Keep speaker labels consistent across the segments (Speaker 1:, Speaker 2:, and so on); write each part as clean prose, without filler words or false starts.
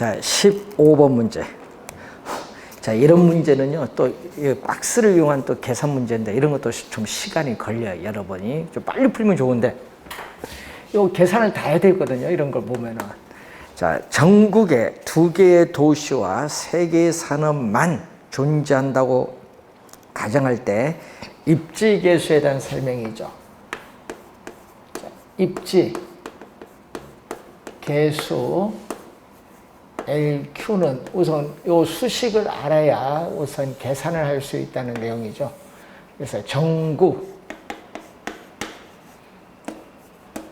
Speaker 1: 자, 15번 문제. 자, 이런 문제는요, 또 박스를 이용한 또 계산 문제인데, 이런 것도 좀 시간이 걸려요, 여러분이. 좀 빨리 풀면 좋은데, 요 계산을 다 해야 되거든요, 이런 걸 보면은. 자, 전국에 2개의 도시와 3개의 산업만 존재한다고 가정할 때, 입지 계수에 대한 설명이죠. 자, 입지 계수 LQ는 우선 요 수식을 알아야 우선 계산을 할 수 있다는 내용이죠. 그래서 전국,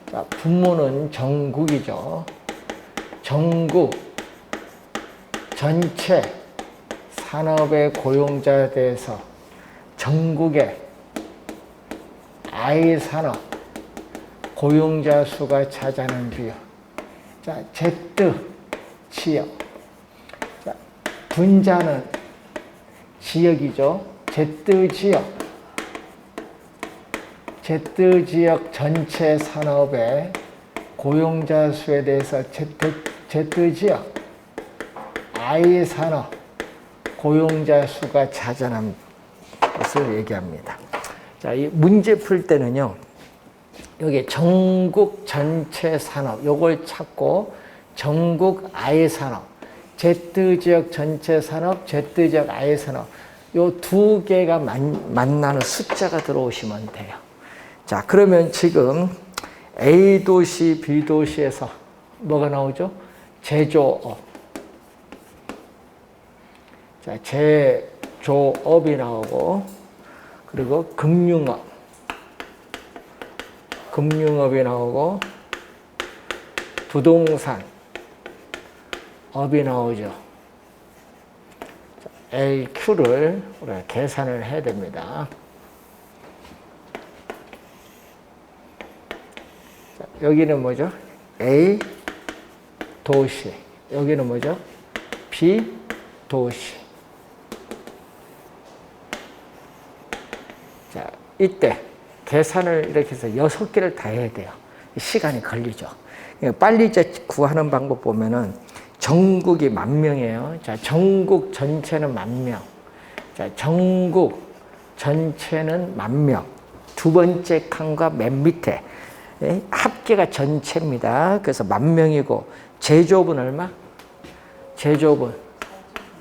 Speaker 1: 자, 분모는 전국이죠. 전국 전체 산업의 고용자에 대해서 전국의 I 산업 고용자 수가 차지하는 비율. 자, Z 지역. 자, 분자는 지역이죠. Z 지역 전체 산업의 고용자 수에 대해서 Z 지역 I 산업 고용자 수가 차지하는 것을 얘기합니다. 자, 이 문제 풀 때는요, 여기 전국 전체 산업, 요걸 찾고, 전국 I 산업, Z지역 전체 산업, Z지역 I 산업, 요 2개가 만나는 숫자가 들어오시면 돼요. 자, 그러면 지금 A도시, B도시에서 뭐가 나오죠? 제조업. 자, 제조업이 나오고, 그리고 금융업이 나오고, 부동산 업이 나오죠. LQ를 우리가 계산을 해야 됩니다. 자, 여기는 뭐죠? A 도시. 여기는 뭐죠? B 도시. 자, 이때 계산을 이렇게 해서 6개를 다 해야 돼요. 시간이 걸리죠. 빨리 이제 구하는 방법 보면은 전국이 10,000명이에요. 자, 전국 전체는 10,000명. 자, 전국 전체는 10,000명. 두 번째 칸과 맨 밑에 합계가 전체입니다. 그래서 10,000명이고 제조업은 얼마? 제조업은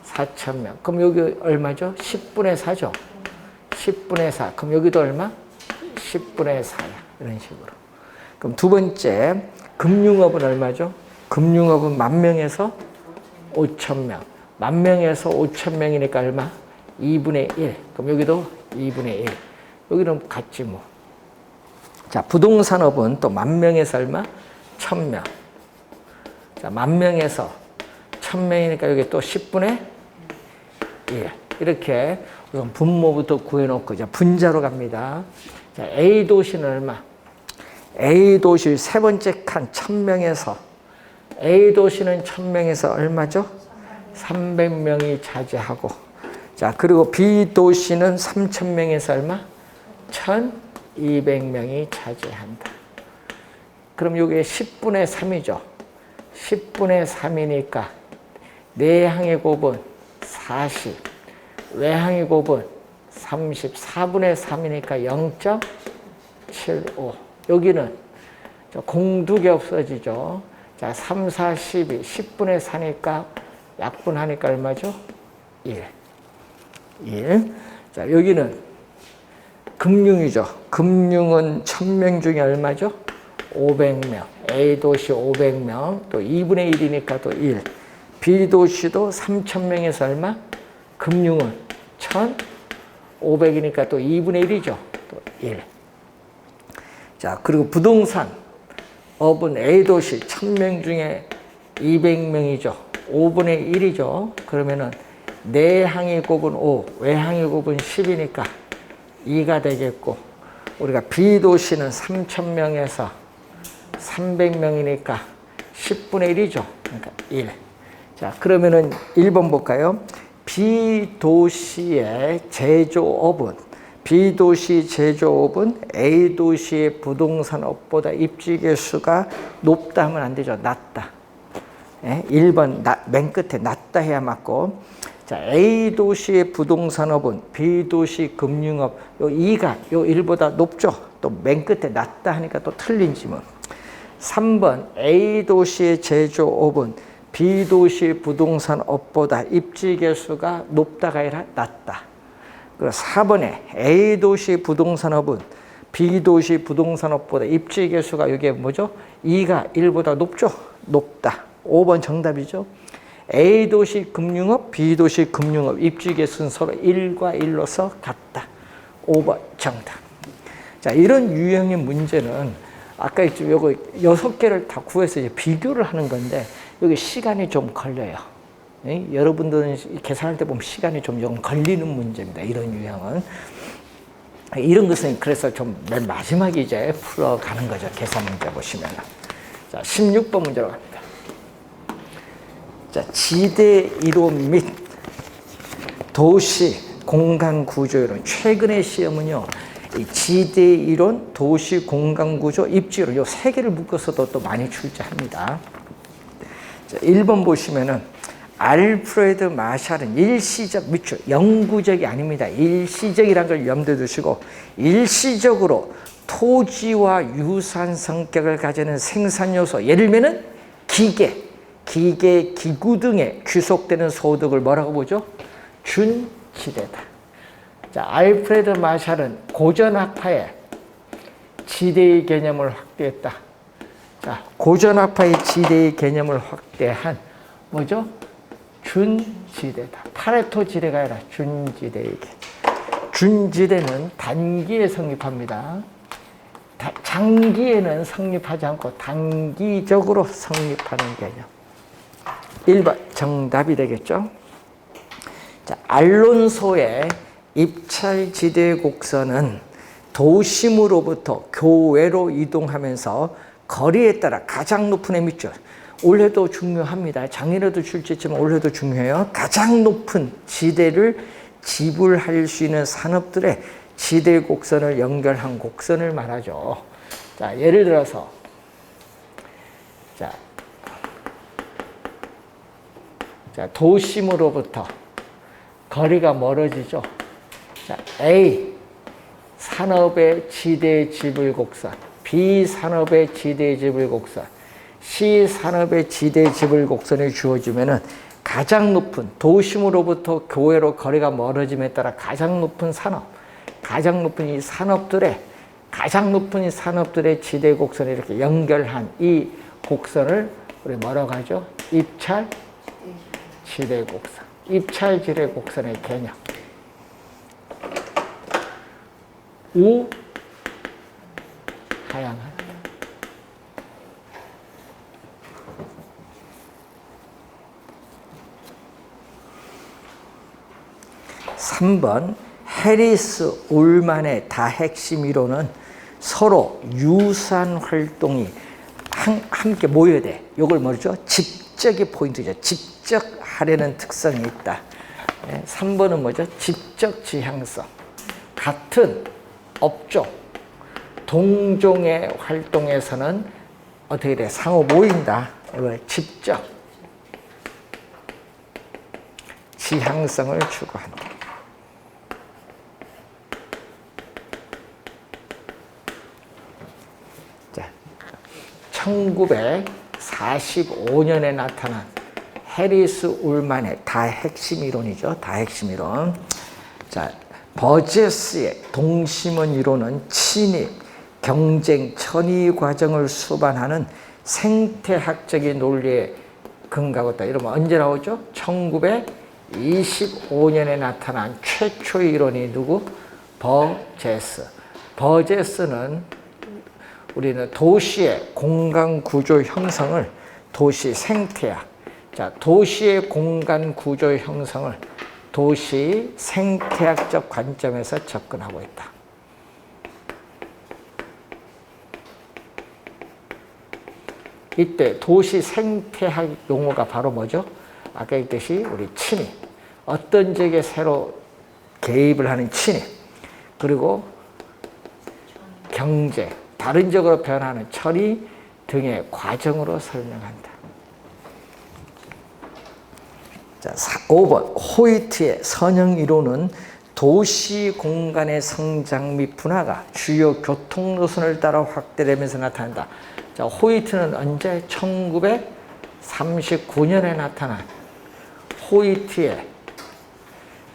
Speaker 1: 4,000명. 그럼 여기 얼마죠? 10분의 4죠. 10분의 4. 그럼 여기도 얼마? 10분의 4야. 이런 식으로. 그럼 두 번째, 금융업은 얼마죠? 금융업은 10,000명에서 5,000명. 10,000명에서 5,000명이니까 얼마? 2분의 1. 그럼 여기도 2분의 1. 여기는 같지 뭐. 자, 부동산업은 또 10,000명에서 얼마? 1,000명. 자, 10,000명에서 1,000명이니까 여기 또 10분의 1. 이렇게 우선 분모부터 구해놓고 이제 분자로 갑니다. 자, A 도시는 얼마? A 도시 세 번째 칸 1,000명에서 A 도시는 1,000명에서 얼마죠? 300명이 차지하고, 자, 그리고 B 도시는 3,000명에서 얼마? 1,200명이 차지한다. 그럼 이게 10분의 3이죠. 10분의 3이니까 내항의 곱은 40, 외항의 곱은 30, 4분의 3이니까 0.75. 여기는 공두개 없어지죠. 자, 3, 4, 12, 10분의 4니까 약분하니까 얼마죠? 1. 자, 여기는 금융이죠. 금융은 1,000명 중에 얼마죠? 500명. A도시 500명. 또 2분의 1이니까 또 1. B도시도 3,000명에서 얼마? 금융은 1,500이니까 또 2분의 1이죠. 또 1. 자, 그리고 부동산 업은 A도시 1,000명 중에 200명이죠. 5분의 1이죠. 그러면은 내항의 곱은 5, 외항의 곱은 10이니까 2가 되겠고, 우리가 B도시는 3,000명에서 300명이니까 10분의 1이죠. 그러니까 1. 자, 그러면은 1번 볼까요? B도시의 제조업은, B도시 제조업은 A도시의 부동산업보다 입지 개수가 높다 하면 안 되죠. 낮다. 1번 맨 끝에 낮다 해야 맞고. 자, A 도시의 부동산업은 B 도시 금융업, 요 2가 요 1보다 높죠. 또 맨 끝에 낮다 하니까 또 틀린 지문. 3번 A 도시의 제조업은 B 도시 부동산업보다 입지 개수가 높다가 아니라 낮다. 그리고 4번에 A 도시 부동산업은 B 도시 부동산업보다 입지 개수가 이게 뭐죠? 2가 1보다 높죠? 높다. 5번 정답이죠. A 도시 금융업, B 도시 금융업 입지 개수는 서로 1과 1로서 같다. 5번 정답. 자, 이런 유형의 문제는 아까 요거 6개를 다 구해서 이제 비교를 하는 건데 여기 시간이 좀 걸려요. 여러분들은 계산할 때 보면 시간이 좀 걸리는 문제입니다. 이런 유형은. 이런 것은 그래서 좀 맨 마지막에 이제 풀어가는 거죠. 계산 문제 보시면. 자, 16번 문제로 갑니다. 자, 지대 이론 및 도시 공간 구조 이론. 최근의 시험은요, 이 지대 이론, 도시 공간 구조, 입지 이론 요 세 개를 묶어서도 또 많이 출제합니다. 자, 1번 보시면은 알프레드 마샬은 일시적 미추, 영구적이 아닙니다. 일시적이라는 걸 염두에 두시고 일시적으로 토지와 유사한 성격을 가지는 생산 요소, 예를 들면은 기계, 기구 등에 귀속되는 소득을 뭐라고 보죠? 준지대다. 자, 알프레드 마샬은 고전학파의 지대의 개념을 확대했다. 자, 고전학파의 지대의 개념을 확대한 뭐죠? 준지대다. 파레토 지대가 아니라 준지대의 개념. 준지대는 단기에 성립합니다. 장기에는 성립하지 않고 단기적으로 성립하는 개념. 1번 정답이 되겠죠. 자, 알론소의 입찰지대 곡선은 도심으로부터 교외로 이동하면서 거리에 따라 가장 높은 에미죠. 올해도 중요합니다. 작년에도 출제했지만 올해도 중요해요. 가장 높은 지대를 지불할 수 있는 산업들의 지대 곡선을 연결한 곡선을 말하죠. 자, 예를 들어서 자, 도심으로부터 거리가 멀어지죠. 자, A 산업의 지대 지불 곡선, B 산업의 지대 지불 곡선, C 산업의 지대 지불 곡선이 주어지면은 가장 높은 도심으로부터 교외로 거리가 멀어짐에 따라 가장 높은 산업, 가장 높은 이 산업들의 지대 곡선을 이렇게 연결한 이 곡선을 우리 뭐라고 하죠? 입찰 지대 곡선. 입찰 지대 곡선의 개념. 우 하향하다. 3번 해리스 울만의 다핵심 이론은 서로 유사한 활동이 함께 모여야 돼. 이걸 뭐죠? 집적이 포인트죠. 집적하려는 특성이 있다. 3번은 뭐죠? 집적 지향성. 같은 업종, 동종의 활동에서는 어떻게 돼? 상호 모인다. 이걸 집적 지향성을 추구한다. 자, 1945년에 나타난 해리스 울만의 다핵심 이론이죠. 다핵심 이론. 자, 버제스의 동심원 이론은 친입, 경쟁, 천위 과정을 수반하는 생태학적인 논리에 근거하고 있다. 이러면 언제 나오죠? 1925년에 나타난 최초의 이론이 누구? 버제스. 버제스는 우리는 도시의 공간 구조 형성을 도시 생태학, 자, 도시의 공간 구조 형성을 도시 생태학적 관점에서 접근하고 있다. 이때 도시 생태학 용어가 바로 뭐죠? 아까 얘기했듯이 우리 친입, 어떤 지역에 새로 개입을 하는 친입, 그리고 경제, 다른 지역으로 변하는 처리 등의 과정으로 설명한다. 자, 5번 호이트의 선형 이론은 도시 공간의 성장 및 분화가 주요 교통 노선을 따라 확대되면서 나타난다. 자, 호이트는 언제? 1939년에 나타난 호이트의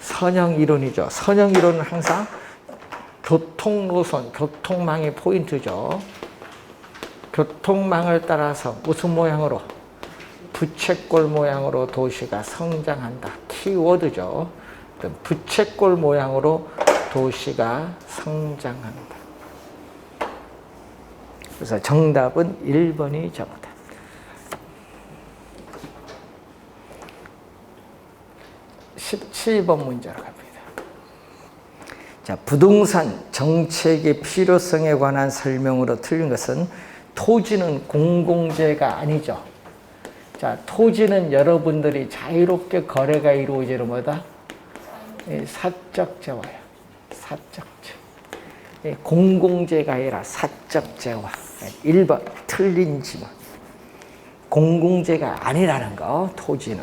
Speaker 1: 선형 이론이죠. 선형 이론은 항상 교통 노선, 교통망이 포인트죠. 교통망을 따라서 무슨 모양으로? 부채꼴 모양으로 도시가 성장한다. 키워드죠. 부채꼴 모양으로 도시가 성장한다. 그래서 정답은 1번이 정답. 17번 문제로 갑니다. 자, 부동산 정책의 필요성에 관한 설명으로 틀린 것은 토지는 공공재가 아니죠. 자, 토지는 여러분들이 자유롭게 거래가 이루어지는 뭐다? 사적 재화예요. 사적 재화. 공공재가 아니라 사적 재화. 1번 틀린 지문. 공공재가 아니라는 거, 토지는.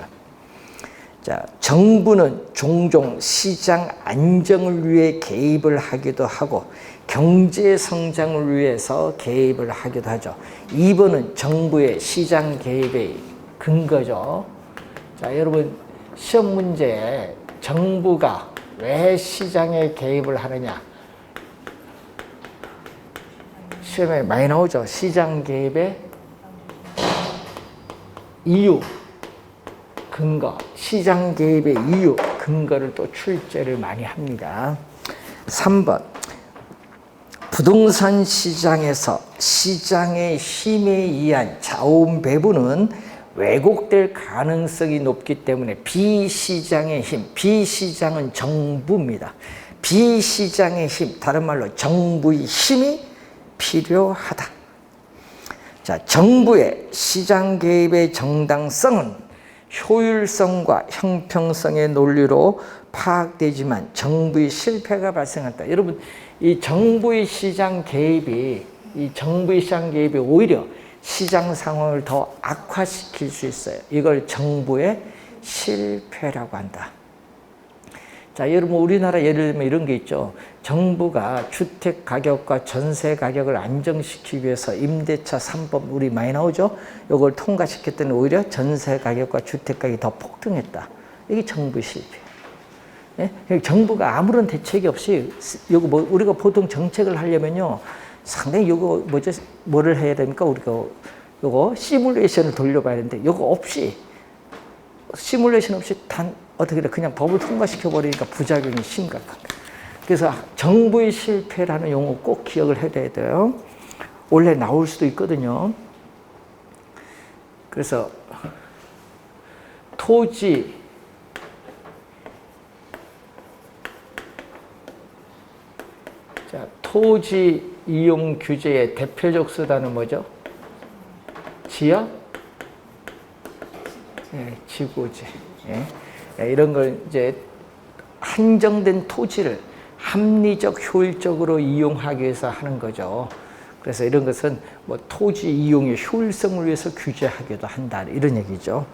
Speaker 1: 자, 정부는 종종 시장 안정을 위해 개입을 하기도 하고 경제 성장을 위해서 개입을 하기도 하죠. 2번은 정부의 시장 개입의 근거죠. 자, 여러분 시험 문제에 정부가 왜 시장에 개입을 하느냐? 시험에 많이 나오죠. 시장 개입의 이유, 근거, 시장 개입의 이유, 근거를 또 출제를 많이 합니다. 3번 부동산 시장에서 시장의 힘에 의한 자원 배분은 왜곡될 가능성이 높기 때문에 비시장의 힘, 비시장은 정부입니다. 비시장의 힘, 다른 말로 정부의 힘이 필요하다. 자, 정부의 시장 개입의 정당성은 효율성과 형평성의 논리로 파악되지만 정부의 실패가 발생한다. 여러분, 이 정부의 시장 개입이 오히려 시장 상황을 더 악화시킬 수 있어요. 이걸 정부의 실패라고 한다. 자, 여러분 우리나라 예를 들면 이런 게 있죠. 정부가 주택 가격과 전세 가격을 안정시키기 위해서 임대차 3법 우리 많이 나오죠. 이걸 통과시켰더니 오히려 전세 가격과 주택 가격이 더 폭등했다. 이게 정부의 실패예요. 예? 정부가 아무런 대책이 없이 요거 뭐 우리가 보통 정책을 하려면요. 상당히 요거 뭐를 해야 됩니까? 우리가 요거 시뮬레이션을 돌려봐야 되는데 요거 없이 시뮬레이션 없이 단 어떻게 그냥 법을 통과시켜 버리니까 부작용이 심각한 거예요. 그래서 정부의 실패라는 용어 꼭 기억을 해둬야 돼요. 원래 나올 수도 있거든요. 그래서 토지 이용 규제의 대표적 수단은 뭐죠? 지역? 예, 지구지. 예. 이런 걸 이제 한정된 토지를 합리적 효율적으로 이용하기 위해서 하는 거죠. 그래서 이런 것은 뭐 토지 이용의 효율성을 위해서 규제하기도 한다. 이런 얘기죠.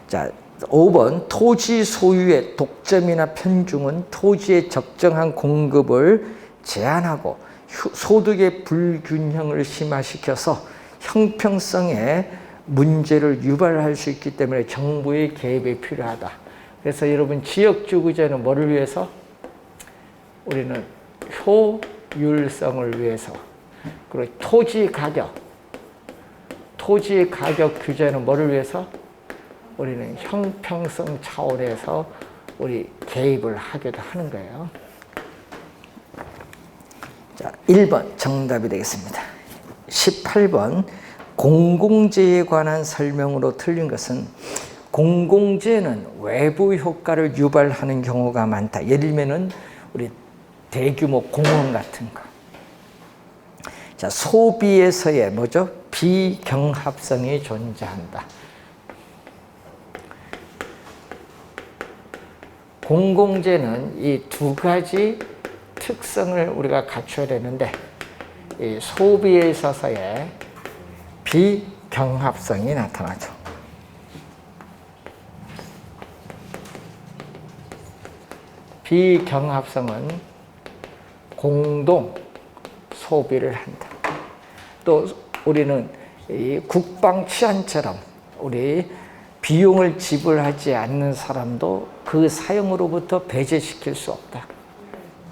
Speaker 1: 자, 5번 토지 소유의 독점이나 편중은 토지의 적정한 공급을 제한하고 소득의 불균형을 심화시켜서 형평성에 문제를 유발할 수 있기 때문에 정부의 개입이 필요하다. 그래서 여러분 지역주구제는 뭐를 위해서? 우리는 효율성을 위해서. 그리고 토지 가격 규제는 뭐를 위해서? 우리는 형평성 차원에서 우리 개입을 하기도 하는 거예요. 자, 1번 정답이 되겠습니다. 18번 공공재에 관한 설명으로 틀린 것은 공공재는 외부 효과를 유발하는 경우가 많다. 예를 들면은 우리 대규모 공원 같은 거. 자, 소비에서의 뭐죠? 비경합성이 존재한다. 공공재는 이 두 가지 특성을 우리가 갖춰야 되는데 이 소비에 있어서의 비경합성이 나타나죠. 비경합성은 공동 소비를 한다. 또 우리는 이 국방 치안처럼 우리 비용을 지불하지 않는 사람도 그 사용으로부터 배제시킬 수 없다.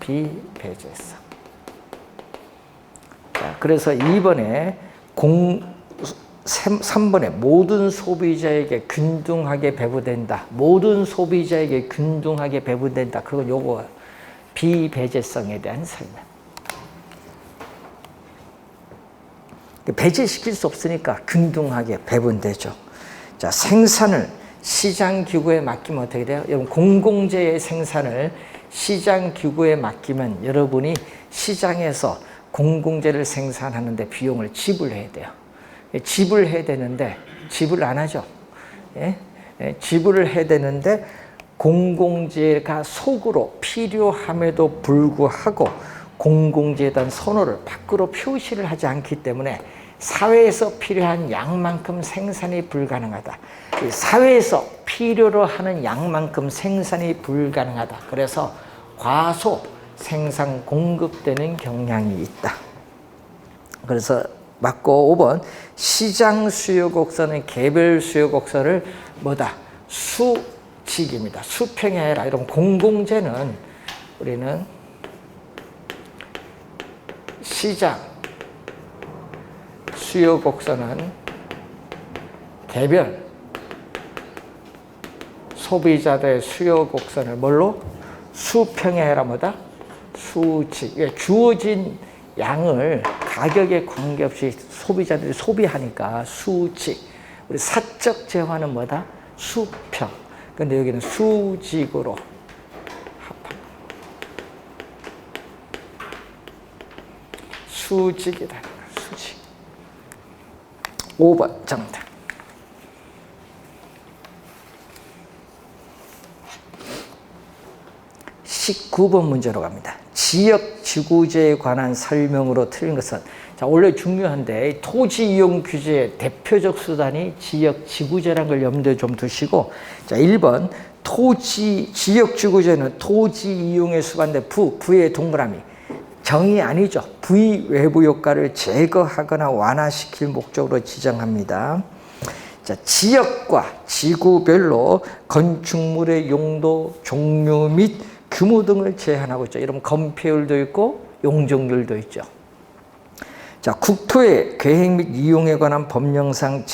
Speaker 1: 비배제성. 자, 그래서 2번에 3번에 모든 소비자에게 균등하게 배부된다. 모든 소비자에게 균등하게 배부된다. 그건 요거 비배제성에 대한 설명. 배제시킬 수 없으니까 균등하게 배분되죠. 자, 생산을 시장기구에 맡기면 어떻게 돼요? 여러분, 공공재의 생산을 시장기구에 맡기면 여러분이 시장에서 공공재를 생산하는데 비용을 지불해야 돼요. 지불해야 되는데 지불 안 하죠. 예? 지불을 해야 되는데 공공재가 속으로 필요함에도 불구하고 공공재에 대한 선호를 밖으로 표시를 하지 않기 때문에 사회에서 필요한 양만큼 생산이 불가능하다. 사회에서 필요로 하는 양만큼 생산이 불가능하다. 그래서 과소 생산 공급되는 경향이 있다. 그래서 맞고 5번 시장 수요 곡선은 개별 수요 곡선을 뭐다? 수직입니다. 수평해라. 이런 공공재는 우리는 시장 수요 곡선은 개별 소비자들의 수요 곡선을 뭘로? 수평해라. 뭐다? 수직. 주어진 양을 가격에 관계없이 소비자들이 소비하니까 수직. 우리 사적 재화는 뭐다? 수평. 근데 여기는 수직으로 합합. 수직이다. 수직. 5번 정답. 19번 문제로 갑니다. 지역지구제에 관한 설명으로 틀린 것은, 자, 원래 중요한데 토지 이용 규제의 대표적 수단이 지역지구제라는 걸 염두에 좀 두시고, 자, 1번 지역지구제는 토지 이용에 수반된 부의 동그라미 정의 아니죠. 부의 외부 효과를 제거하거나 완화시킬 목적으로 지정합니다. 자, 지역과 지구별로 건축물의 용도, 종류 및 규모 등을 제한하고 있죠. 여러분, 건폐율도 있고 용적률도 있죠. 자, 국토의 계획 및 이용에 관한 법령상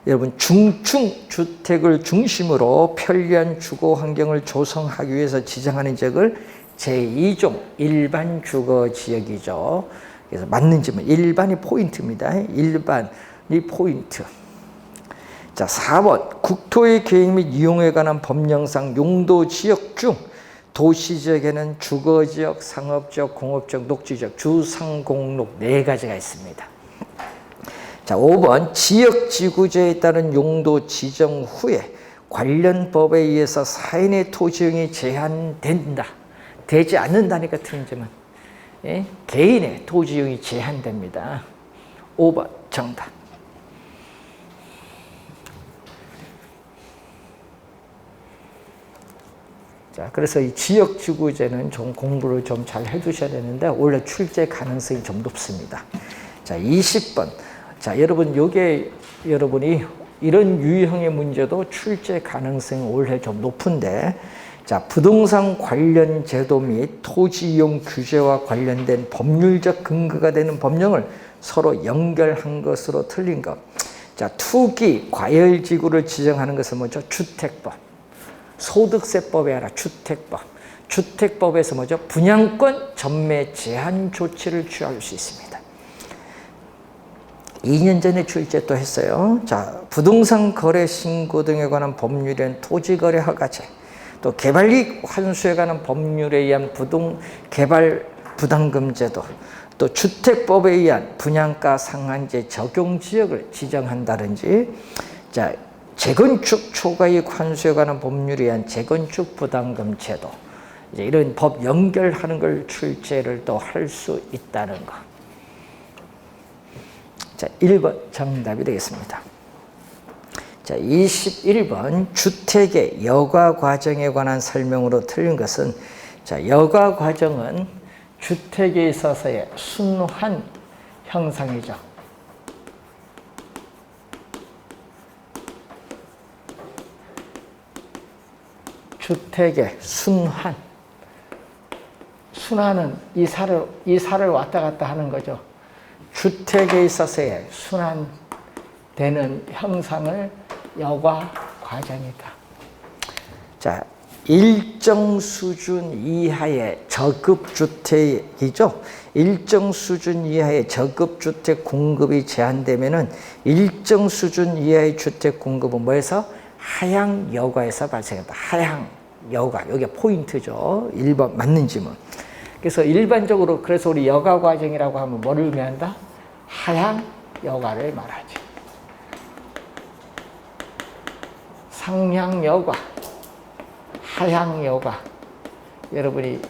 Speaker 1: 여러분 중층 주택을 중심으로 편리한 주거 환경을 조성하기 위해서 지정하는 지역을 제2종 일반 주거 지역이죠. 그래서 맞는 질문. 일반이 포인트입니다. 일반이 포인트. 자, 4번 국토의 계획 및 이용에 관한 법령상 용도 지역 중 도시지역에는 주거지역, 상업지역, 공업지역, 녹지지역, 주상공록 4가지가 있습니다. 자, 5번 지역지구제에 따른 용도 지정 후에 관련 법에 의해서 사인의 토지용이 제한된다. 되지 않는다니까 틀린지만, 예? 개인의 토지용이 제한됩니다. 5번 정답. 자, 그래서 이 지역지구제는 좀 공부를 좀 잘 해두셔야 되는데 원래 출제 가능성이 좀 높습니다. 자, 20번. 자, 여러분, 요게 여러분이 이런 유형의 문제도 출제 가능성이 올해 좀 높은데, 자, 부동산 관련 제도 및 토지 이용 규제와 관련된 법률적 근거가 되는 법령을 서로 연결한 것으로 틀린 것. 자, 투기 과열지구를 지정하는 것은 뭐죠? 주택법. 소득세법에 아니라 주택법. 주택법에서 뭐죠? 분양권 전매 제한 조치를 취할 수 있습니다. 2년 전에 출제 또 했어요. 자, 부동산 거래 신고 등에 관한 법률엔 토지거래 허가제, 또 개발이익 환수에 관한 법률에 의한 개발 부담금 제도, 또 주택법에 의한 분양가 상한제 적용 지역을 지정한다든지, 자, 재건축 초과이익 환수에 관한 법률에 의한 재건축 부담금 제도, 이제 이런 법 연결하는 걸 출제를 또 할 수 있다는 거. 자, 1번 정답이 되겠습니다. 자, 21번 주택의 여가 과정에 관한 설명으로 틀린 것은, 자, 여가 과정은 주택에 있어서의 순환 형상이죠. 주택의 순환. 순환은 이사를 왔다 갔다 하는 거죠. 주택에 있어서의 순환되는 형상을 여가 과정이다. 자, 일정 수준 이하의 저급주택이죠. 일정 수준 이하의 저급주택 공급이 제한되면은 일정 수준 이하의 주택 공급은 뭐에서? 하향 여가에서 발생한다. 하향 여가. 여기가 포인트죠. 1번 맞는 지문. 그래서 일반적으로 그래서 우리 여가 과정이라고 하면 뭐를 의미한다? 하향 여가를 말하지. 상향 여가, 하향 여가. 여러분이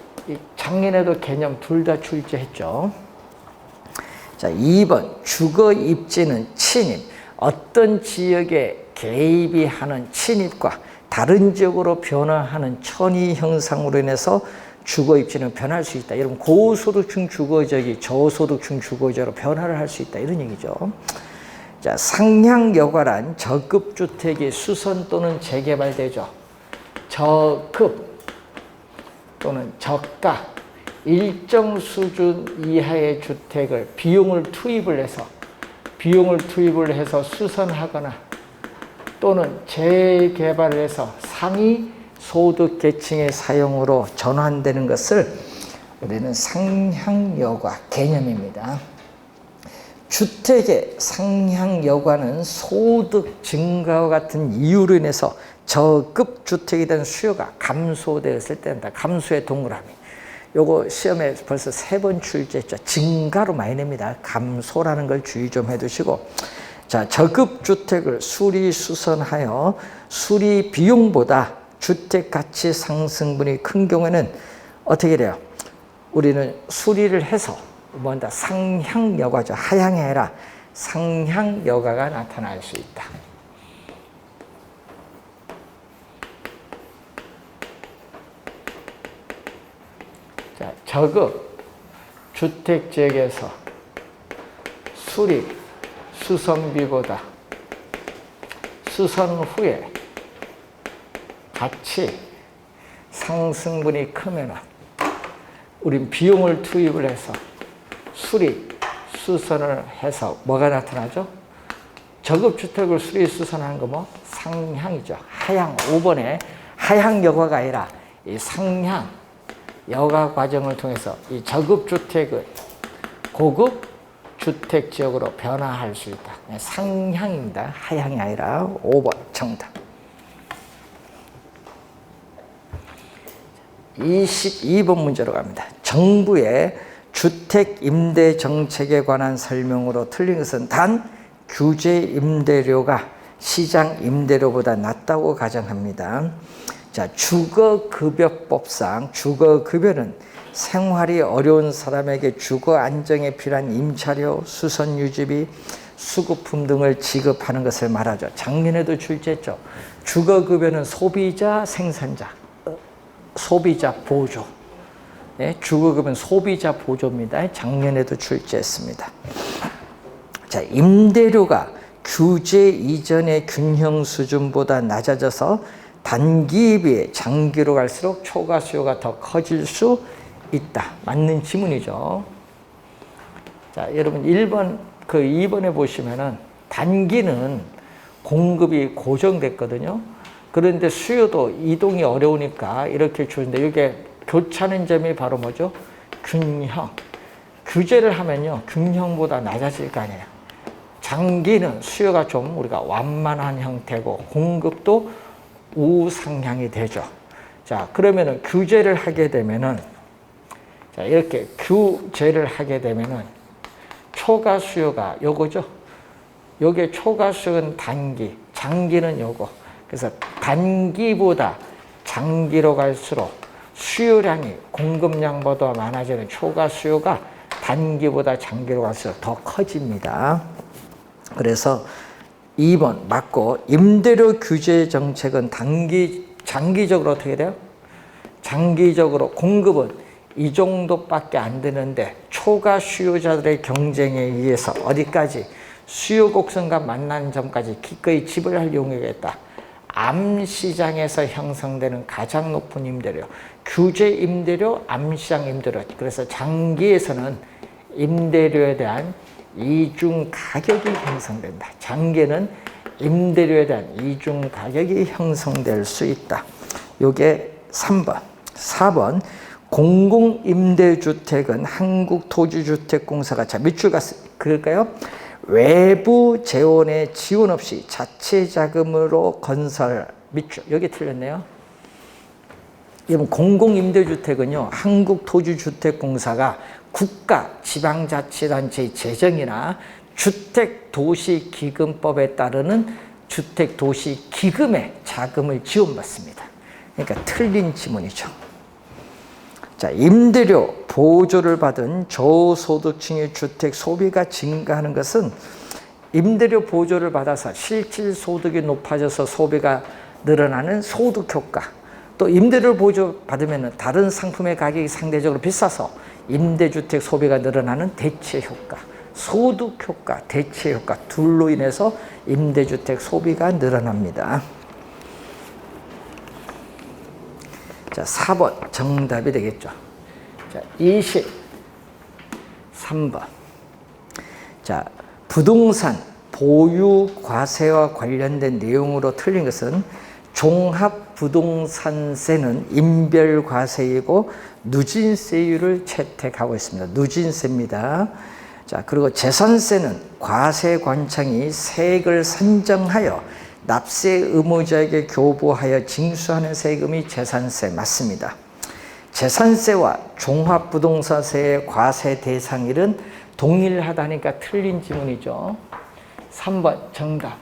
Speaker 1: 작년에도 개념 둘 다 출제했죠. 자, 2번 주거 입지는 침입. 어떤 지역에 개입이 하는 침입과 다른 지역으로 변화하는 천이 형상으로 인해서 주거 입지는 변할 수 있다. 여러분 고소득층 주거지역이 저소득층 주거지역으로 변화를 할 수 있다. 이런 얘기죠. 자, 상향 여가란 저급 주택이 수선 또는 재개발되죠. 저급 또는 저가 일정 수준 이하의 주택을 비용을 투입을 해서 수선하거나 또는 재개발을 해서 상위 소득 계층의 사용으로 전환되는 것을 우리는 상향 여가 개념입니다. 주택의 상향 여가는 소득 증가와 같은 이유로 인해서 저급 주택에 대한 수요가 감소되었을 때입니다. 감소의 동그라미. 요거 시험에 벌써 3번 출제했죠. 증가로 많이 냅니다. 감소라는 걸 주의 좀 해두시고. 자, 저급 주택을 수리 수선하여 수리 비용보다 주택 가치 상승분이 큰 경우에는 어떻게 돼요? 우리는 수리를 해서 뭔가 상향 여가죠. 하향이 아니라 상향 여가가 나타날 수 있다. 자, 저급 주택 지역에서 수리 수선비보다 수선 후에 가치 상승분이 크면 우린 비용을 투입을 해서 수리 수선을 해서 뭐가 나타나죠? 저급주택을 수리 수선하는 거 뭐? 상향이죠. 하향. 5번에 하향 여가가 아니라 이 상향 여가 과정을 통해서 이 저급주택을 고급 주택 지역으로 변화할 수 있다. 상향입니다. 하향이 아니라 5번 정답. 22번 문제로 갑니다. 정부의 주택 임대 정책에 관한 설명으로 틀린 것은 단 규제 임대료가 시장 임대료보다 낮다고 가정합니다. 자, 주거급여법상 주거급여는 생활이 어려운 사람에게 주거 안정에 필요한 임차료, 수선 유지비, 수급품 등을 지급하는 것을 말하죠. 작년에도 출제했죠. 주거급여는 소비자, 생산자, 소비자 보조. 네, 주거급여는 소비자 보조입니다. 작년에도 출제했습니다. 자, 임대료가 규제 이전의 균형 수준보다 낮아져서 단기에 비해 장기로 갈수록 초과 수요가 더 커질 수 있다. 맞는 지문이죠. 자, 여러분 2번에 보시면은 단기는 공급이 고정됐거든요. 그런데 수요도 이동이 어려우니까 이렇게 주는데 이게 교차하는 점이 바로 뭐죠? 균형. 규제를 하면요. 균형보다 낮아질 거 아니에요. 장기는 수요가 좀 우리가 완만한 형태고 공급도 우상향이 되죠. 자, 그러면은 규제를 하게 되면은 자, 이렇게 규제를 하게 되면은 초과 수요가 요거죠. 요게 초과 수요는 단기, 장기는 요거. 그래서 단기보다 장기로 갈수록 수요량이 공급량보다 많아지는 초과 수요가 단기보다 장기로 갈수록 더 커집니다. 그래서 2번 맞고 임대료 규제 정책은 장기적으로 어떻게 돼요? 장기적으로 공급은 이 정도밖에 안 되는데 초과 수요자들의 경쟁에 의해서 어디까지 수요 곡선과 만나는 점까지 기꺼이 지불할 용의가 있다. 암시장에서 형성되는 가장 높은 임대료, 규제 임대료, 암시장 임대료. 그래서 장기에서는 임대료에 대한 이중 가격이 형성된다. 장기에는 임대료에 대한 이중 가격이 형성될 수 있다. 요게 3번. 4번. 공공임대주택은 한국토지주택공사가 자 밑줄 그럴까요? 외부 재원의 지원 없이 자체 자금으로 건설 밑줄 여기 틀렸네요. 여러분 공공임대주택은요 한국토지주택공사가 국가 지방자치단체의 재정이나 주택도시기금법에 따르는 주택도시기금의 자금을 지원받습니다. 그러니까 틀린 지문이죠. 자, 임대료 보조를 받은 저소득층의 주택 소비가 증가하는 것은 임대료 보조를 받아서 실질 소득이 높아져서 소비가 늘어나는 소득 효과, 또 임대료 보조 받으면 다른 상품의 가격이 상대적으로 비싸서 임대주택 소비가 늘어나는 대체 효과, 소득 효과, 대체 효과 둘로 인해서 임대주택 소비가 늘어납니다. 자, 4번 정답이 되겠죠. 자, 23번. 자, 부동산 보유 과세와 관련된 내용으로 틀린 것은 종합부동산세는 인별과세이고 누진세율을 채택하고 있습니다. 누진세입니다. 자, 그리고 재산세는 과세관청이 세액을 산정하여 납세 의무자에게 교부하여 징수하는 세금이 재산세 맞습니다. 재산세와 종합부동산세의 과세 대상일은 동일하다니까 틀린 지문이죠. 3번 정답.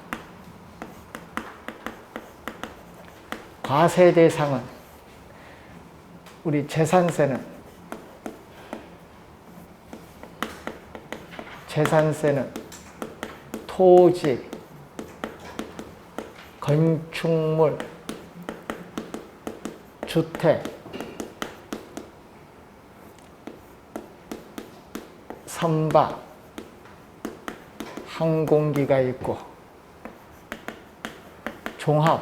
Speaker 1: 과세 대상은 우리 재산세는 토지, 건축물, 주택, 선박, 항공기가 있고 종합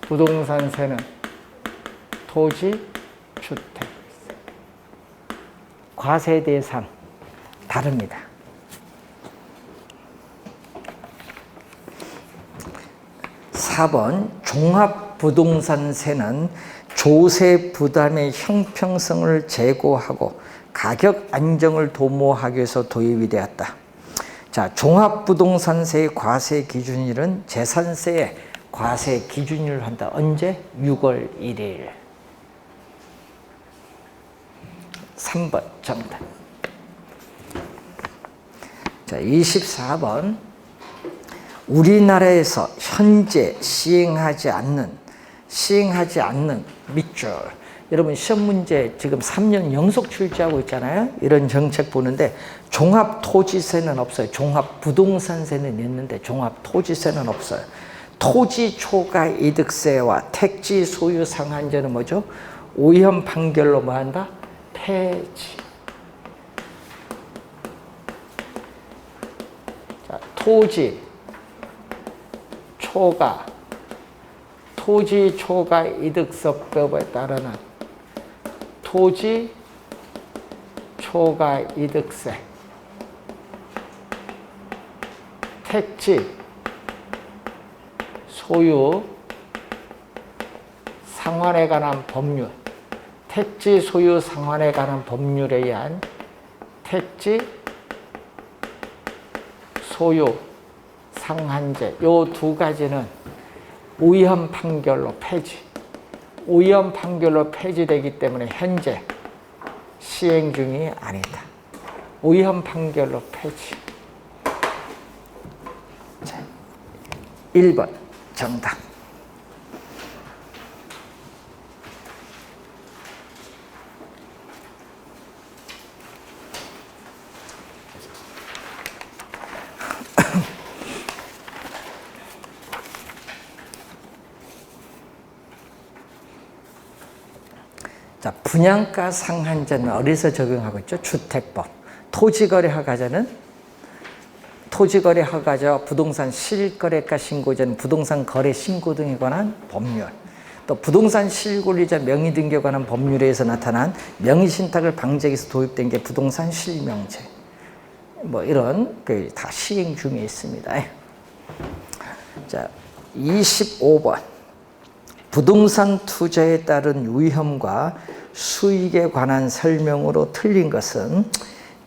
Speaker 1: 부동산세는 토지, 주택. 과세 대상 다릅니다. 4번 종합부동산세는 조세 부담의 형평성을 제고하고 가격 안정을 도모하기 위해서 도입이 되었다. 자, 종합부동산세의 과세 기준일은 재산세의 과세 기준일을 한다. 언제? 6월 1일. 3번 정답. 자, 24번. 우리나라에서 현재 시행하지 않는 밑줄. 여러분 시험 문제 지금 3년 연속 출제하고 있잖아요. 이런 정책 보는데 종합토지세는 없어요. 종합부동산세는 있는데 종합토지세는 없어요. 토지 초과 이득세와 택지 소유 상한제는 뭐죠? 오현 판결로 뭐 한다? 폐지. 자, 토지 초과 이득세법에 따르는 토지 초과 이득세, 택지 소유 상환에 관한 법률, 택지 소유 상환에 관한 법률에 의한 택지 소유 상한제, 요 두 가지는 오현 판결로 폐지. 오현 판결로 폐지되기 때문에 현재 시행 중이 아니다. 오현 판결로 폐지. 자, 1번 정답. 자, 분양가 상한제는 어디서 적용하고 있죠? 주택법. 토지거래 허가제는 토지거래 허가제와 부동산 실거래가 신고제는 부동산 거래 신고 등에 관한 법률. 또 부동산 실권리자 명의등기에 관한 법률에서 나타난 명의신탁을 방지하기 위해서 도입된 게 부동산 실명제. 뭐 이런 다 시행 중에 있습니다. 자, 25번. 부동산 투자에 따른 위험과 수익에 관한 설명으로 틀린 것은,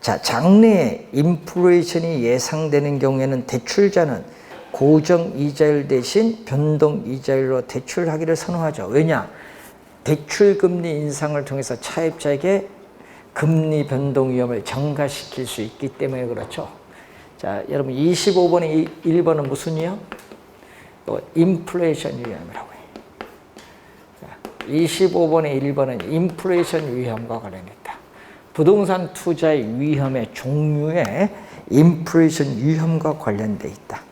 Speaker 1: 자, 장래에 인플레이션이 예상되는 경우에는 대출자는 고정 이자율 대신 변동 이자율로 대출하기를 선호하죠. 왜냐? 대출 금리 인상을 통해서 차입자에게 금리 변동 위험을 증가시킬 수 있기 때문에 그렇죠. 자, 여러분 25번에 1번은 무슨 위험? 또 인플레이션 위험이라고 해요. 자, 25번에 1번은 인플레이션 위험과 관련했다. 부동산 투자의 위험의 종류에 인플레이션 위험과 관련돼 있다.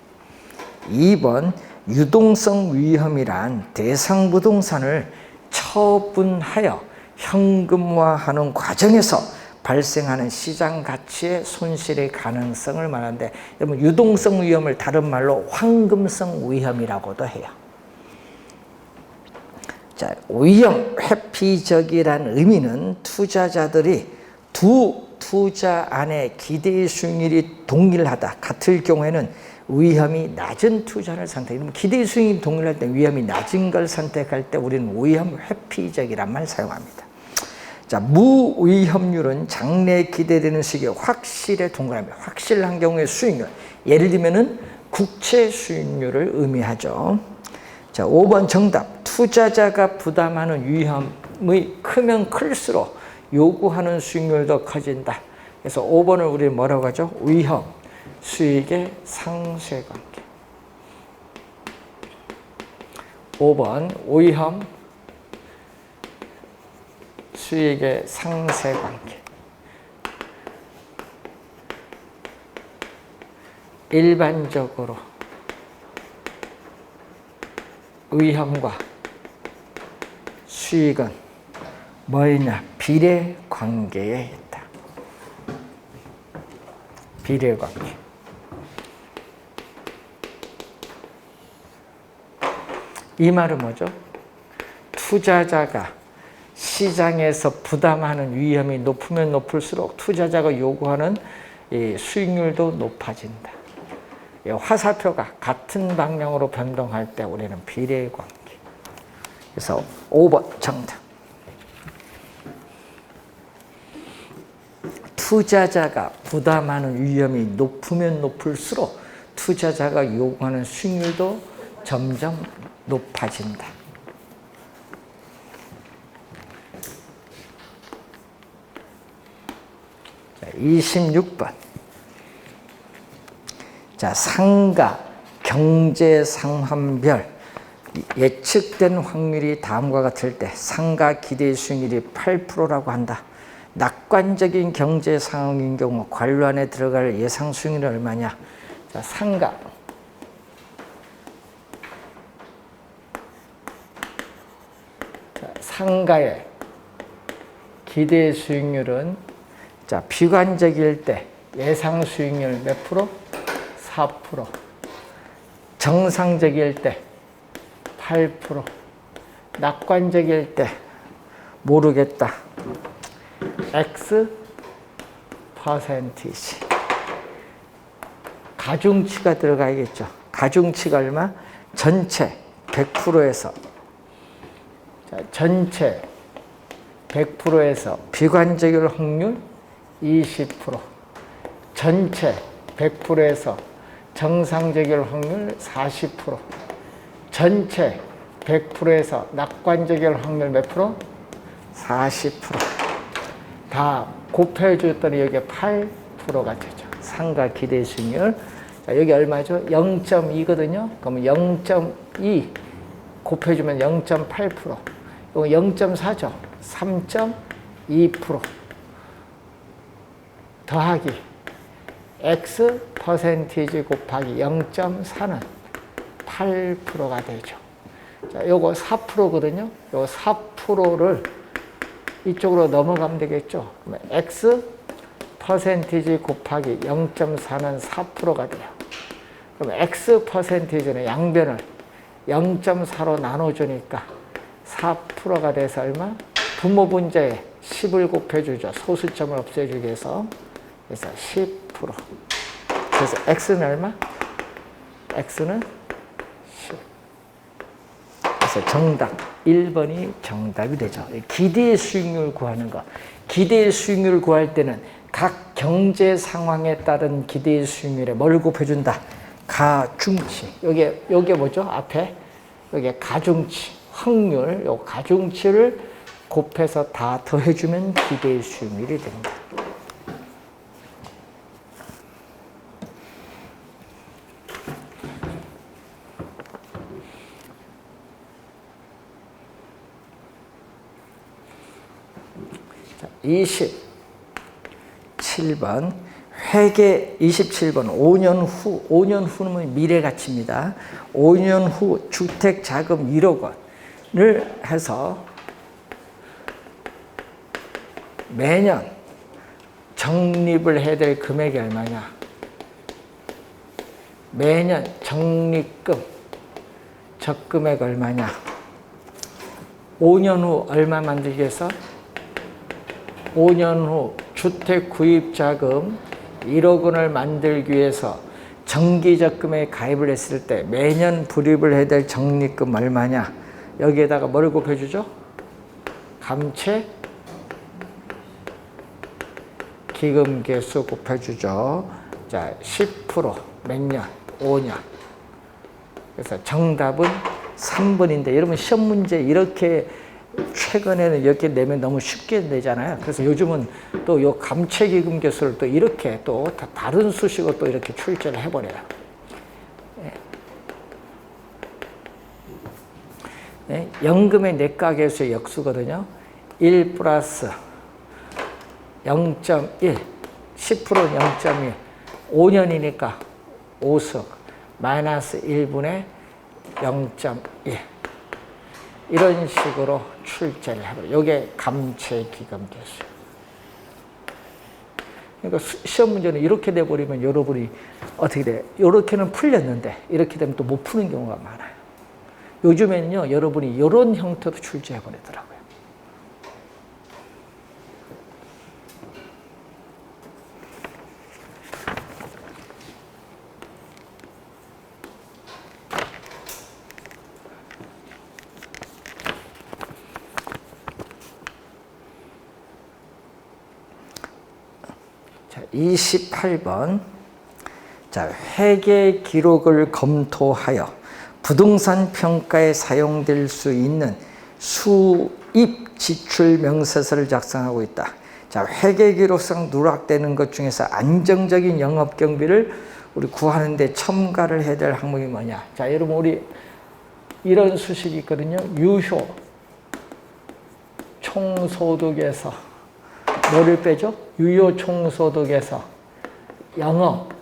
Speaker 1: 2번 유동성 위험이란 대상 부동산을 처분하여 현금화하는 과정에서 발생하는 시장 가치의 손실의 가능성을 말하는데, 여러분 유동성 위험을 다른 말로 황금성 위험이라고도 해요. 자, 위험 회피적이라는 의미는 투자자들이 두 투자 안에 기대 수익률이 동일하다, 같을 경우에는 위험이 낮은 투자를 선택해요. 기대 수익이 동일할 때 위험이 낮은 걸 선택할 때 우리는 위험 회피적이란 말 사용합니다. 자, 무위험률은 장래에 기대되는 수익이 확실에 동그라미, 확실한 경우의 수익률. 예를 들면은 국채 수익률을 의미하죠. 자, 5번 정답. 투자자가 부담하는 위험이 크면 클수록 요구하는 수익률도 커진다. 그래서 5번을 우리 뭐라고 하죠? 위험, 수익의 상쇄관계. 5번 위험, 수익의 상쇄관계. 일반적으로 위험과 수익은 뭐였냐? 비례관계에 있다. 비례관계. 이 말은 뭐죠? 투자자가 시장에서 부담하는 위험이 높으면 높을수록 투자자가 요구하는 이 수익률도 높아진다. 화살표가 같은 방향으로 변동할 때 우리는 비례관계. 그래서 5번 정답. 투자자가 부담하는 위험이 높으면 높을수록 투자자가 요구하는 수익률도 점점 높아진다. 자, 26번. 자, 상가 경제 상황별 예측된 확률이 다음과 같을 때 상가 기대 수익률이 8%라고 한다. 낙관적인 경제 상황인 경우 관련에 들어갈 예상 수익률은 얼마냐? 자, 상가. 자, 상가의 기대 수익률은, 자, 비관적일 때 예상 수익률 몇 프로? 4%. 정상적일 때 8%. 낙관적일 때 모르겠다. X 퍼센티지. 가중치가 들어가야겠죠. 가중치가 얼마? 전체 100%에서, 자, 전체 100%에서 비관적일 확률 20%, 전체 100%에서 정상적일 확률 40%, 전체 100%에서 낙관적일 확률 몇 프로? 40%. 다 곱해줬더니 여기 8%가 되죠. 상가 기대 수익률. 자, 여기 얼마죠? 0.2거든요. 그러면 0.2 곱해주면 0.8%. 이거 0.4죠. 3.2% 더하기 X 퍼센티지 곱하기 0.4는 8%가 되죠. 자, 요거 4%거든요. 요 4%를 이쪽으로 넘어가면 되겠죠. 그러면 X 퍼센티지 곱하기 0.4는 4%가 돼요. 그럼 X 퍼센티지는 양변을 0.4로 나눠주니까 4%가 돼서 얼마? 분모 분자에 10을 곱해주죠. 소수점을 없애주기 위해서. 그래서 10%. 그래서 X는 얼마? X는 10. 그래서 정답 1번이 정답이 되죠. 기대의 수익률 구하는 거. 기대의 수익률 구할 때는 각 경제 상황에 따른 기대의 수익률에 뭘 곱해준다? 가중치. 요게 뭐죠? 앞에 여기 가중치, 확률, 요 가중치를 곱해서 다 더해주면 기대의 수익률이 됩니다. 자, 27번 회계 27번 5년 후, 5년 후는 미래 가치입니다. 5년 후 주택 자금 1억 원을 해서 매년 적립을 해야 될 금액이 얼마냐? 매년 적립금 적금액 얼마냐? 5년 후 얼마 만들기 위해서? 5년 후 주택 구입 자금 1억 원을 만들기 위해서 정기적금에 가입을 했을 때 매년 불입을 해야 될 적립금 얼마냐? 여기에다가 뭘 곱해주죠? 감채 기금 개수 곱해주죠. 자, 10% 몇 년? 5년. 그래서 정답은 3번인데 여러분 시험 문제 이렇게 최근에는 이렇게 내면 너무 쉽게 내잖아요. 그래서 요즘은 또 요 감채기금 개수를 또 이렇게 또 다른 수식으로 또 이렇게 출제를 해버려요. 연금의 내과 개수의 역수거든요. 1 플러스 0.1, 10%는 0.1, 5년이니까 5석, 마이너스 1분의 0.1. 이런 식으로 출제를 해버려요. 이게 감채기금 개수. 그러니까 시험 문제는 이렇게 돼버리면 여러분이 어떻게 돼? 이렇게는 풀렸는데 이렇게 되면 또 못 푸는 경우가 많아요. 요즘에는요, 여러분이 이런 형태로 출제해버리더라고요. 자, 28번. 자, 회계 기록을 검토하여 부동산 평가에 사용될 수 있는 수입 지출 명세서를 작성하고 있다. 자, 회계 기록상 누락되는 것 중에서 안정적인 영업 경비를 우리 구하는데 첨가를 해야 될 항목이 뭐냐? 자, 여러분 우리 이런 수식이 있거든요. 유효 총소득에서 뭐를 빼죠? 유효 총소득에서 영업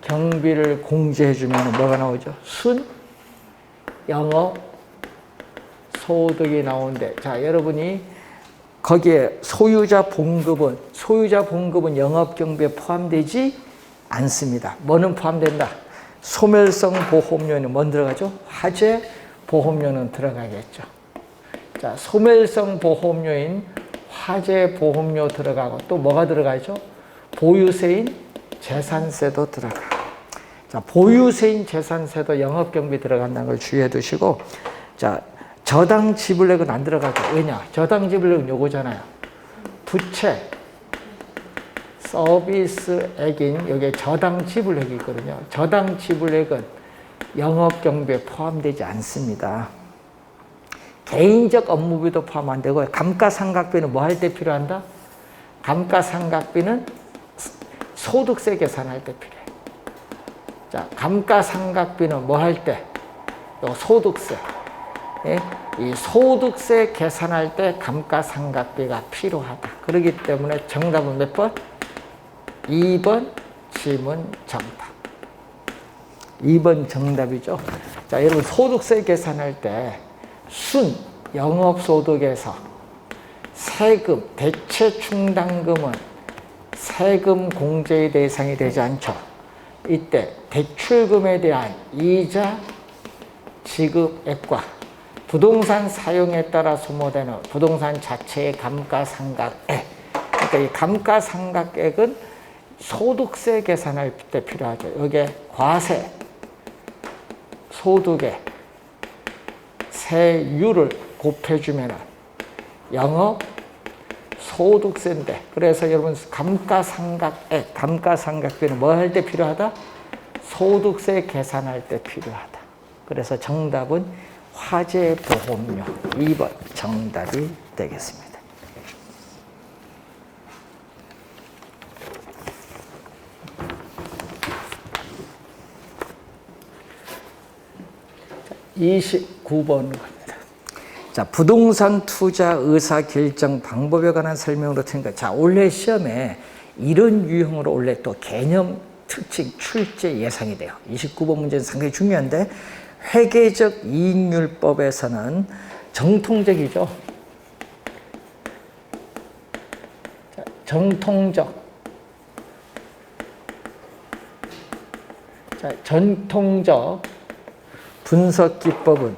Speaker 1: 경비를 공제해주면 뭐가 나오죠? 순 영업 소득이 나오는데, 자, 여러분이 거기에 소유자 봉급은 영업 경비에 포함되지 않습니다. 뭐는 포함된다? 소멸성 보험료는 뭐 들어가죠? 화재 보험료는 들어가겠죠. 자, 소멸성 보험료인 화재 보험료 들어가고 또 뭐가 들어가죠? 보유세인 재산세도 들어가고. 자, 보유세인 재산세도 영업경비 들어간다는 걸 주의해 두시고, 자, 저당 지불액은 안 들어가죠. 왜냐? 저당 지불액은 요거잖아요. 부채, 서비스액인 여기에 저당 지불액이 있거든요. 저당 지불액은 영업경비에 포함되지 않습니다. 개인적 업무비도 포함 안 되고, 감가상각비는 뭐 할 때 필요한다? 감가상각비는 소득세 계산할 때 필요해. 자, 감가상각비는 뭐 할 때? 요 소득세. 예? 이 소득세 계산할 때 감가상각비가 필요하다. 그렇기 때문에 정답은 몇 번? 2번 지문 정답. 2번 정답이죠. 자, 여러분 소득세 계산할 때 순 영업소득에서 세금, 대체 충당금은 세금 공제의 대상이 되지 않죠. 이때 대출금에 대한 이자 지급액과 부동산 사용에 따라 소모되는 부동산 자체의 감가상각액. 그러니까 이 감가상각액은 소득세 계산할 때 필요하죠. 여기에 과세, 소득의 세율을 곱해주면 영업 소득세인데, 그래서 여러분 감가상각액, 감가상각비는 뭐 할 때 필요하다? 소득세 계산할 때 필요하다. 그래서 정답은 화재보험료 2번 정답이 되겠습니다. 자, 29번 겁니다. 자, 부동산 투자 의사 결정 방법에 관한 설명으로 트니까, 자, 올해 시험에 이런 유형으로 원래 또 개념 특징 출제 예상이 돼요. 29번 문제는 상당히 중요한데, 회계적 이익률법에서는 정통적이죠. 자, 전통적 분석 기법은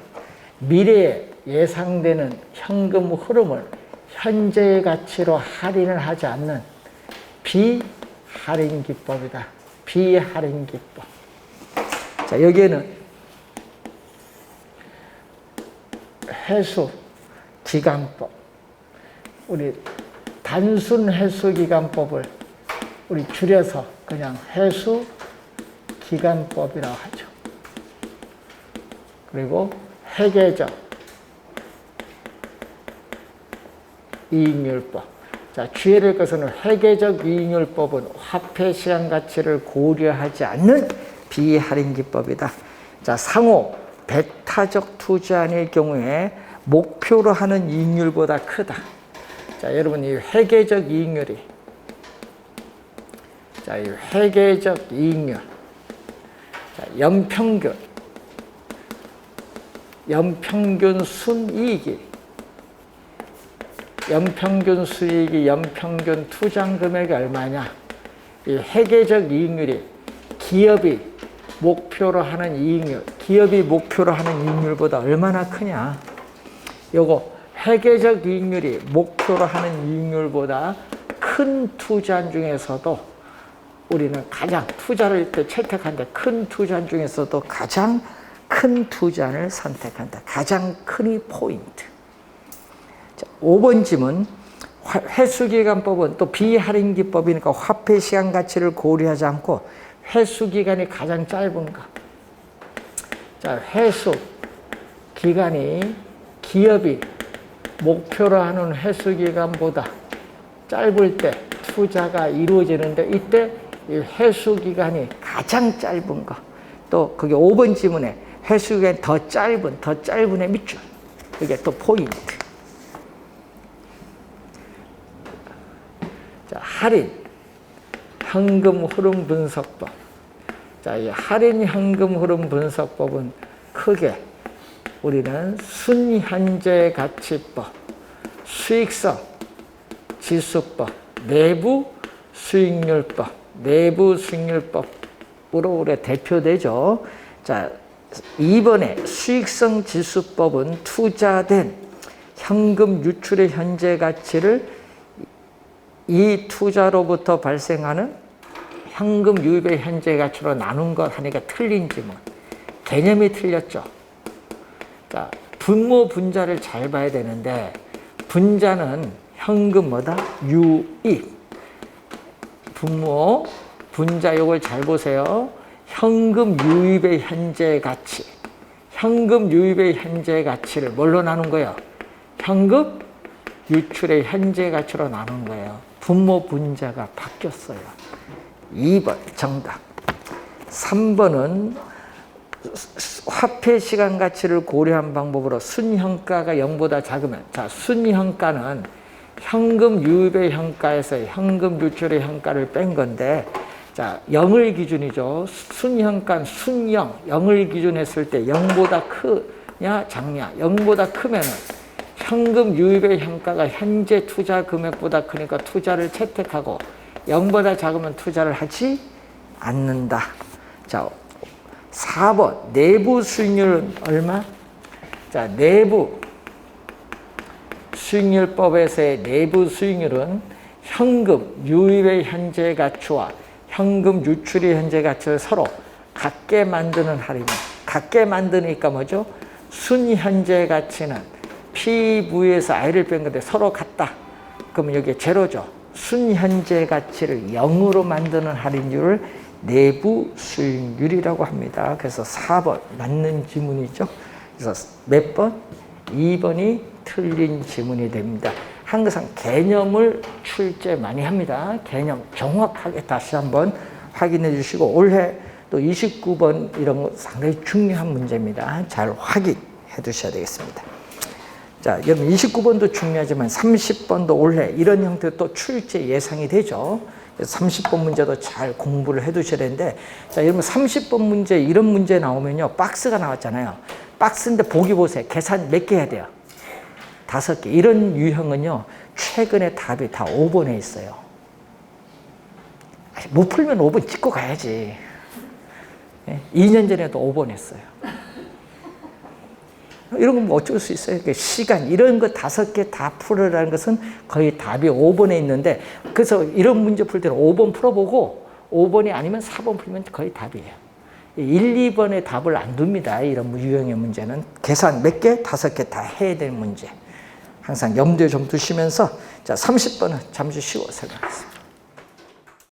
Speaker 1: 미래에 예상되는 현금 흐름을 현재의 가치로 할인을 하지 않는 비할인 기법이다. 비할인 기법. 자, 여기에는 회수 기간법, 우리 단순 회수 기간법을 우리 줄여서 그냥 회수 기간법이라고 하죠. 그리고 회계적 이익률법. 자, 주의할 것은 회계적 이익률법은 화폐 시장 가치를 고려하지 않는 비할인 기법이다. 자, 상호 배타적 투자의 경우에 목표로 하는 이익률보다 크다. 자, 여러분 이 회계적 이익률이, 자, 이 회계적 이익률, 자, 연평균 순이익이, 연평균 수익이 연평균 투자 금액이 얼마냐? 이 회계적 이익률이 기업이 목표로 하는 이익률, 기업이 목표로 하는 이익률보다 얼마나 크냐? 요거 회계적 이익률이 목표로 하는 이익률보다 큰 투자 중에서도 우리는 가장 투자를 때 채택한다. 큰 투자 중에서도 가장 큰 투자를 선택한다. 가장 큰 이 포인트. 자, 5번 질문. 회수기간법은 또 비할인 기법이니까 화폐 시간 가치를 고려하지 않고 회수기간이 가장 짧은가? 자, 회수기간이 기업이 목표로 하는 회수기간보다 짧을 때 투자가 이루어지는데, 이때 이 회수기간이 가장 짧은 거. 또 그게 5번 지문에 회수기간이 더 짧은 애 밑줄. 그게 또 포인트. 자, 할인 현금 흐름 분석법. 자, 이 할인 현금 흐름 분석법은 크게 우리는 순현재 가치법, 수익성 지수법, 내부 수익률법, 내부 수익률법으로 우리가 대표되죠. 자, 2번에 수익성 지수법은 투자된 현금 유출의 현재 가치를 이 투자로부터 발생하는 현금 유입의 현재 가치로 나눈 것 하니까 틀린지 뭐. 개념이 틀렸죠. 자, 분모 분자를 잘 봐야 되는데, 분자는 현금 뭐다? 유입. 분모 분자 요걸 잘 보세요. 현금 유입의 현재 가치. 현금 유입의 현재 가치를 뭘로 나눈 거예요? 현금 유출의 현재 가치로 나눈 거예요. 분모 분자가 바뀌었어요. 2번 정답. 3번은 화폐 시간 가치를 고려한 방법으로 순현가가 0보다 작으면, 자, 순현가는 현금 유입의 현가에서 현금 유출의 현가를 뺀 건데, 자, 0을 기준이죠. 순현가는 순0, 0을 기준했을 때 0보다 크냐 작냐? 0보다 크면은 현금 유입의 현가가 현재 투자 금액보다 크니까 투자를 채택하고 0보다 작으면 투자를 하지 않는다. 자, 4번 내부 수익률은 얼마? 자, 내부 수익률법에서의 내부 수익률은 현금 유입의 현재 가치와 현금 유출의 현재 가치를 서로 같게 만드는 할인이에요. 같게 만드니까 뭐죠? 순현재 가치는 PV에서 I를 뺀 건데 서로 같다. 그러면 여기 제로죠. 순현재 가치를 0으로 만드는 할인율을 내부 수익률이라고 합니다. 그래서 4번 맞는 지문이죠. 그래서 몇 번? 2번이 틀린 지문이 됩니다. 항상 개념을 출제 많이 합니다. 개념 정확하게 다시 한번 확인해 주시고 올해 또 29번 이런 거 상당히 중요한 문제입니다. 잘 확인해 두셔야 되겠습니다. 자, 여러분 29번도 중요하지만 30번도 올해 이런 형태로 또 출제 예상이 되죠. 30번 문제도 잘 공부를 해 두셔야 되는데, 자, 여러분 30번 문제 이런 문제 나오면요. 박스가 나왔잖아요. 박스인데 보기 보세요. 계산 몇 개 해야 돼요? 5개. 이런 유형은요. 최근에 답이 다 5번에 있어요. 못 풀면 5번 찍고 가야지. 2년 전에도 5번 했어요. 이런 건 뭐 어쩔 수 있어요. 시간, 이런 거 5개 다 풀으라는 것은 거의 답이 5번에 있는데, 그래서 이런 문제 풀 때는 5번 풀어보고 5번이 아니면 4번 풀면 거의 답이에요. 1, 2번에 답을 안 둡니다. 이런 유형의 문제는. 계산 몇 개? 5개 다 해야 될 문제. 항상 염두에 좀 두시면서, 자, 30번은 잠시 쉬고 설명하겠습니다.